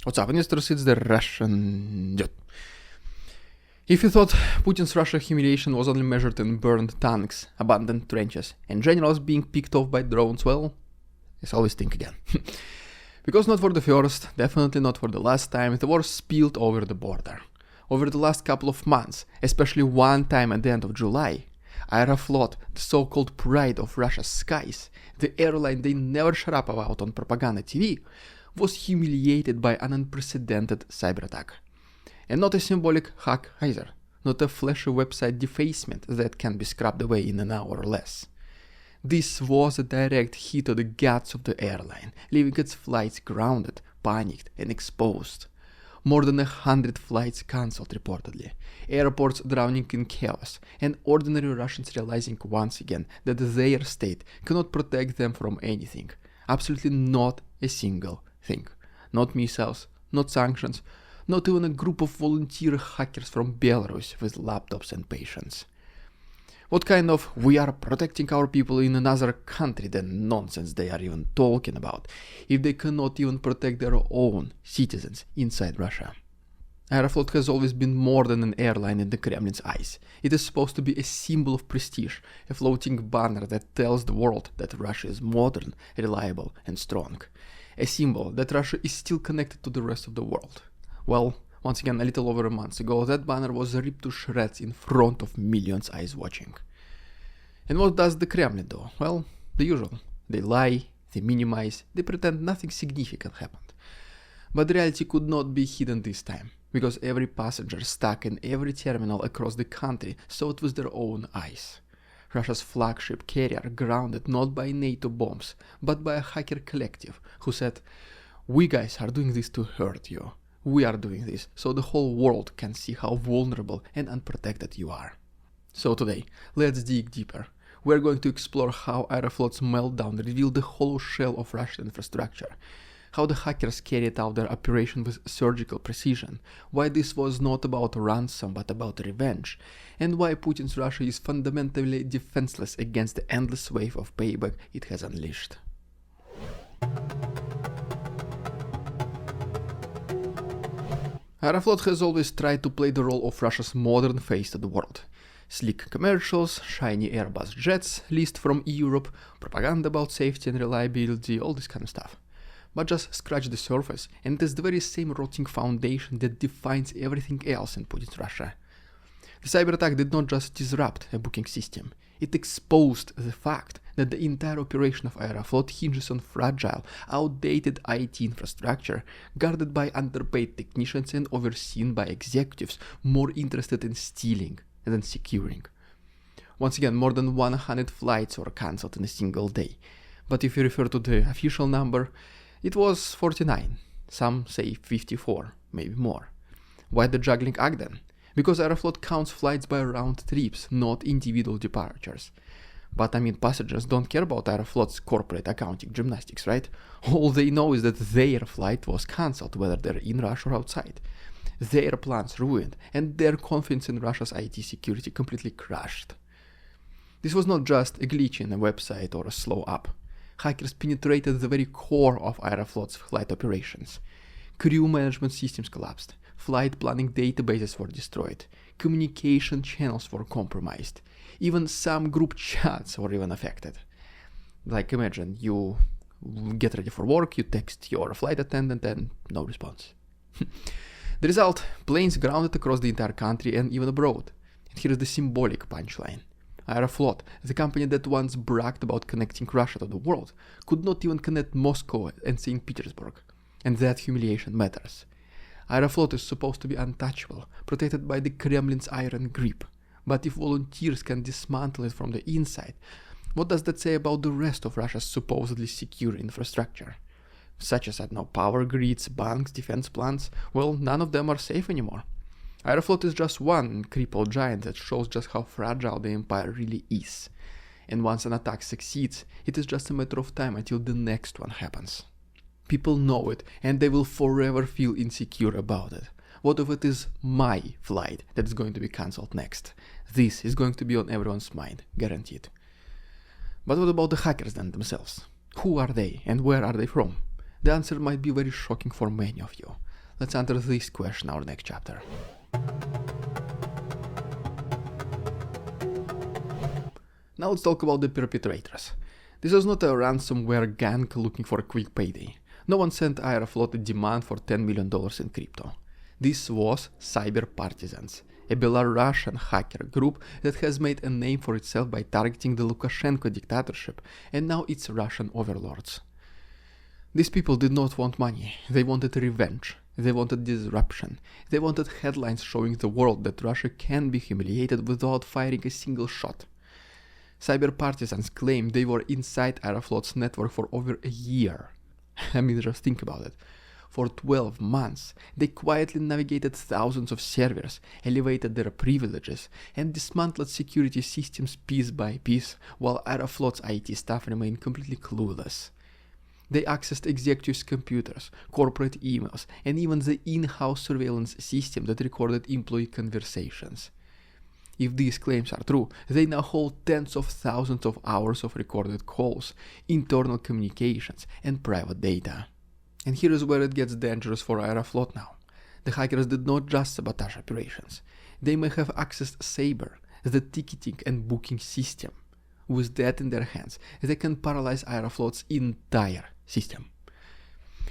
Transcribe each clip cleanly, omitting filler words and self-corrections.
What's up, investors? It's the Russian dude. If you thought Putin's Russia humiliation was only measured in burned tanks, abandoned trenches, and generals being picked off by drones, well, let's always think again. Because not for the first, definitely not for the last time, the war spilled over the border. Over the last couple of months, especially one time at the end of July, Aeroflot, the so-called pride of Russia's skies, the airline they never shut up about on propaganda TV, was humiliated by an unprecedented cyberattack. And not a symbolic hack either, not a flashy website defacement that can be scrubbed away in an hour or less. This was a direct hit to the guts of the airline, leaving its flights grounded, panicked and exposed. More than 100 flights cancelled reportedly, airports drowning in chaos, and ordinary Russians realizing once again that their state cannot protect them from anything. Absolutely not a single thing. Not missiles, not sanctions, not even a group of volunteer hackers from Belarus with laptops and patience. What kind of "we are protecting our people in another country" than nonsense they are even talking about, if they cannot even protect their own citizens inside Russia? Aeroflot has always been more than an airline in the Kremlin's eyes. It is supposed to be a symbol of prestige, a floating banner that tells the world that Russia is modern, reliable and strong. A symbol that Russia is still connected to the rest of the world. Well, once again, a little over a month ago, that banner was ripped to shreds in front of millions' eyes watching. And what does the Kremlin do? Well, the usual. They lie, they minimize, they pretend nothing significant happened. But the reality could not be hidden this time, because every passenger stuck in every terminal across the country saw it with their own eyes. Russia's flagship carrier grounded not by NATO bombs, but by a hacker collective who said, "We guys are doing this to hurt you. We are doing this so the whole world can see how vulnerable and unprotected you are." So today, let's dig deeper. We're going to explore how Aeroflot's meltdown revealed the hollow shell of Russian infrastructure, how the hackers carried out their operation with surgical precision, why this was not about ransom but about revenge, and why Putin's Russia is fundamentally defenseless against the endless wave of payback it has unleashed. Aeroflot has always tried to play the role of Russia's modern face to the world. Sleek commercials, shiny Airbus jets leased from Europe, propaganda about safety and reliability, all this kind of stuff. But just scratch the surface, and it is the very same rotting foundation that defines everything else in Putin's Russia. The cyberattack did not just disrupt a booking system, it exposed the fact that the entire operation of Aeroflot hinges on fragile, outdated IT infrastructure, guarded by underpaid technicians and overseen by executives more interested in stealing than securing. Once again, more than 100 flights were cancelled in a single day, but if you refer to the official number, it was 49, some say 54, maybe more. Why the juggling act then? Because Aeroflot counts flights by round trips, not individual departures. But passengers don't care about Aeroflot's corporate accounting gymnastics, right? All they know is that their flight was cancelled, whether they're in Russia or outside. Their plans ruined, and their confidence in Russia's IT security completely crushed. This was not just a glitch in a website or a slow app. Hackers penetrated the very core of Aeroflot's flight operations. Crew management systems collapsed, flight planning databases were destroyed, communication channels were compromised, even some group chats were even affected. Like imagine, you get ready for work, you text your flight attendant and no response. The result, planes grounded across the entire country and even abroad. And here is the symbolic punchline. Aeroflot, the company that once bragged about connecting Russia to the world, could not even connect Moscow and St. Petersburg. And that humiliation matters. Aeroflot is supposed to be untouchable, protected by the Kremlin's iron grip. But if volunteers can dismantle it from the inside, what does that say about the rest of Russia's supposedly secure infrastructure? Such as, power grids, banks, defense plants, well, none of them are safe anymore. Aeroflot is just one crippled giant that shows just how fragile the empire really is. And once an attack succeeds, it is just a matter of time until the next one happens. People know it, and they will forever feel insecure about it. What if it is my flight that is going to be cancelled next? This is going to be on everyone's mind, guaranteed. But what about the hackers then themselves? Who are they, and where are they from? The answer might be very shocking for many of you. Let's answer this question in our next chapter. Now let's talk about the perpetrators. This was not a ransomware gang looking for a quick payday. No one sent Aeroflot a demand for $10 million in crypto. This was Cyber Partisans, a Belarusian hacker group that has made a name for itself by targeting the Lukashenko dictatorship and now its Russian overlords. These people did not want money, they wanted revenge, they wanted disruption, they wanted headlines showing the world that Russia can be humiliated without firing a single shot. Cyber Partisans claimed they were inside Aeroflot's network for over a year. I mean, just think about it. For 12 months, they quietly navigated thousands of servers, elevated their privileges, and dismantled security systems piece by piece, while Aeroflot's IT staff remained completely clueless. They accessed executives' computers, corporate emails, and even the in-house surveillance system that recorded employee conversations. If these claims are true, they now hold tens of thousands of hours of recorded calls, internal communications, and private data. And here is where it gets dangerous for Aeroflot now. The hackers did not just sabotage operations. They may have accessed Sabre, the ticketing and booking system. With that in their hands, they can paralyze Aeroflot's entire system.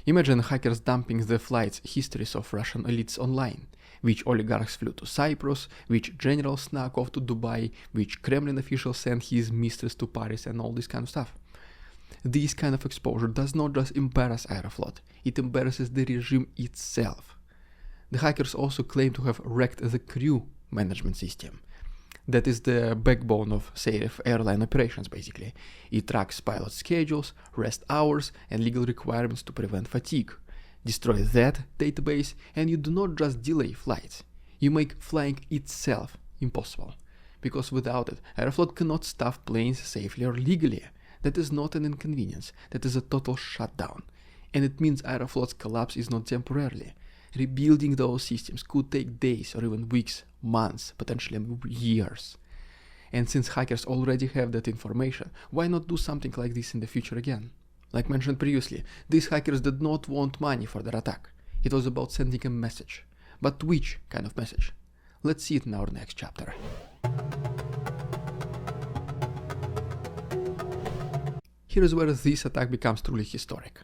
Imagine hackers dumping the flights histories of Russian elites online. Which oligarchs flew to Cyprus, which generals snuck off to Dubai, which Kremlin official sent his mistress to Paris, and all this kind of stuff. This kind of exposure does not just embarrass Aeroflot, it embarrasses the regime itself. The hackers also claim to have wrecked the crew management system. That is the backbone of safe airline operations, basically. It tracks pilot schedules, rest hours, and legal requirements to prevent fatigue. Destroy that database and you do not just delay flights, you make flying itself impossible. Because without it, Aeroflot cannot staff planes safely or legally. That is not an inconvenience, that is a total shutdown. And it means Aeroflot's collapse is not temporarily. Rebuilding those systems could take days or even weeks, months, potentially years. And since hackers already have that information, why not do something like this in the future again? Like mentioned previously, these hackers did not want money for their attack. It was about sending a message. But which kind of message? Let's see it in our next chapter. Here is where this attack becomes truly historic.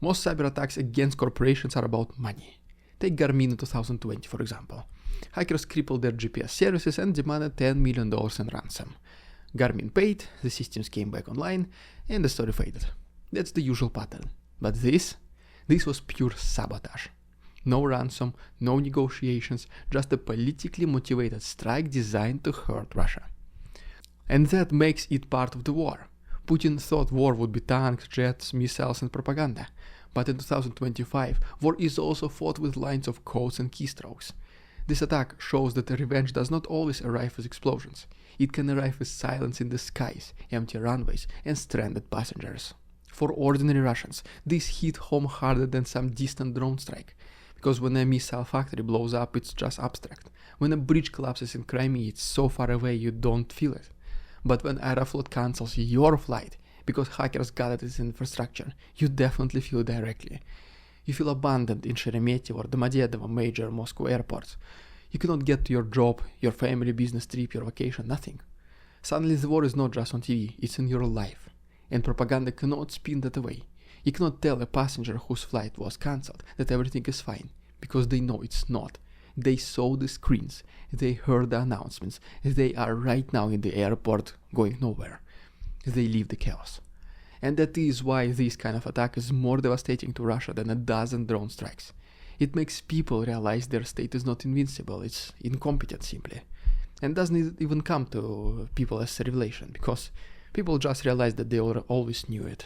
Most cyber attacks against corporations are about money. Take Garmin in 2020, for example. Hackers crippled their GPS services and demanded $10 million in ransom. Garmin paid, the systems came back online, and the story faded. That's the usual pattern. But this was pure sabotage. No ransom, no negotiations, just a politically motivated strike designed to hurt Russia. And that makes it part of the war. Putin thought war would be tanks, jets, missiles and propaganda. But in 2025, war is also fought with lines of codes and keystrokes. This attack shows that revenge does not always arrive with explosions. It can arrive with silence in the skies, empty runways and stranded passengers. For ordinary Russians, this hit home harder than some distant drone strike. Because when a missile factory blows up, it's just abstract. When a bridge collapses in Crimea, it's so far away you don't feel it. But when Aeroflot cancels your flight because hackers got at its infrastructure, you definitely feel it directly. You feel abandoned in Sheremetyevo or Domodedovo, major Moscow airports. You cannot get to your job, your family, business trip, your vacation, nothing. Suddenly the war is not just on TV, it's in your life. And propaganda cannot spin that away. You cannot tell a passenger whose flight was cancelled that everything is fine, because they know it's not. They saw the screens, they heard the announcements, they are right now in the airport going nowhere. They leave the chaos. And that is why this kind of attack is more devastating to Russia than a dozen drone strikes. It makes people realize their state is not invincible, it's incompetent simply. And doesn't even come to people as a revelation, because people just realize that they always knew it.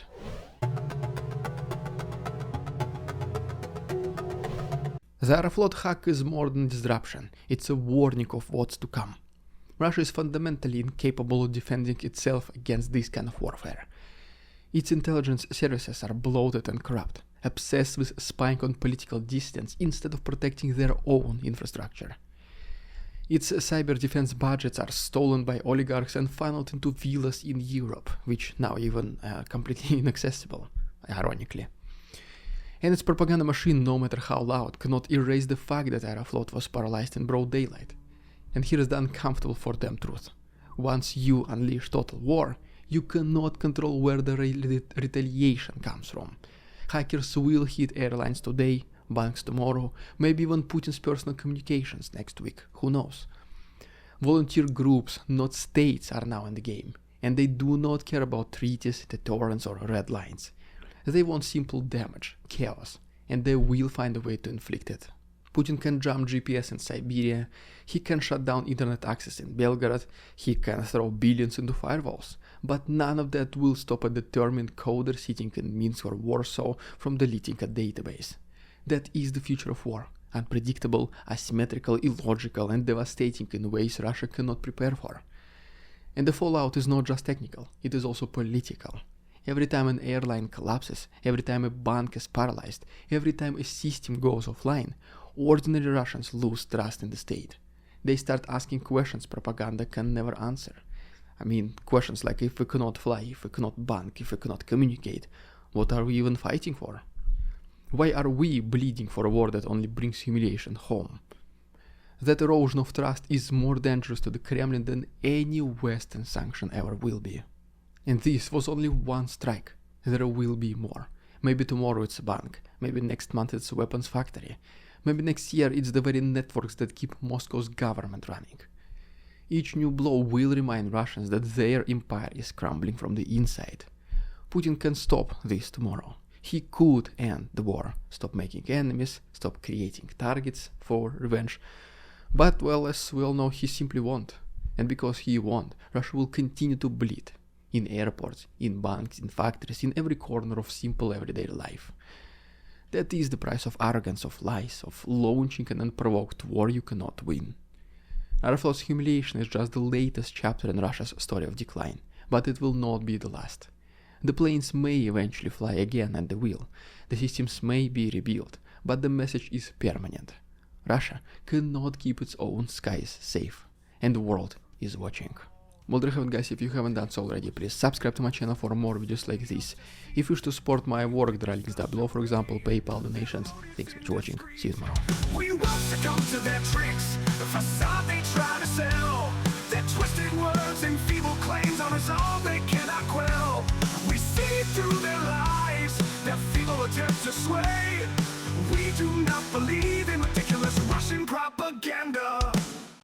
The Aeroflot hack is more than disruption, it's a warning of what's to come. Russia is fundamentally incapable of defending itself against this kind of warfare. Its intelligence services are bloated and corrupt, obsessed with spying on political dissidents instead of protecting their own infrastructure. Its cyber defense budgets are stolen by oligarchs and funneled into villas in Europe, which now even are completely inaccessible, ironically. And its propaganda machine, no matter how loud, cannot erase the fact that Aeroflot was paralyzed in broad daylight. And here is the uncomfortable for them truth. Once you unleash total war, you cannot control where the retaliation comes from. Hackers will hit airlines today, banks tomorrow, maybe even Putin's personal communications next week, who knows. Volunteer groups, not states, are now in the game, and they do not care about treaties, deterrence or red lines. They want simple damage, chaos, and they will find a way to inflict it. Putin can jump GPS in Siberia, he can shut down internet access in Belgrade, he can throw billions into firewalls, but none of that will stop a determined coder sitting in Minsk or Warsaw from deleting a database. That is the future of war, unpredictable, asymmetrical, illogical, and devastating in ways Russia cannot prepare for. And the fallout is not just technical, it is also political. Every time an airline collapses, every time a bank is paralyzed, every time a system goes offline, ordinary Russians lose trust in the state. They start asking questions propaganda can never answer. I mean, questions like if we cannot fly, if we cannot bank, if we cannot communicate, what are we even fighting for? Why are we bleeding for a war that only brings humiliation home? That erosion of trust is more dangerous to the Kremlin than any Western sanction ever will be. And this was only one strike. There will be more. Maybe tomorrow it's a bank, maybe next month it's a weapons factory, maybe next year it's the very networks that keep Moscow's government running. Each new blow will remind Russians that their empire is crumbling from the inside. Putin can stop this tomorrow. He could end the war, stop making enemies, stop creating targets for revenge. But, well, as we all know, he simply won't. And because he won't, Russia will continue to bleed. In airports, in banks, in factories, in every corner of simple everyday life. That is the price of arrogance, of lies, of launching an unprovoked war you cannot win. Aeroflot's humiliation is just the latest chapter in Russia's story of decline, but it will not be the last. The planes may eventually fly again, and they will. The systems may be rebuilt, but the message is permanent. Russia cannot keep its own skies safe, and the world is watching. Well, there you have it, guys. If you haven't done so already, please subscribe to my channel for more videos like this. If you wish to support my work, there are links down below, for example, PayPal donations. Thanks for watching. See you tomorrow. We won't succumb to their tricks, the facade they try to sell. Their twisted words and feeble claims on us all they cannot quell. We see through their lies, their feeble attempts to sway. We do not believe in ridiculous Russian propaganda.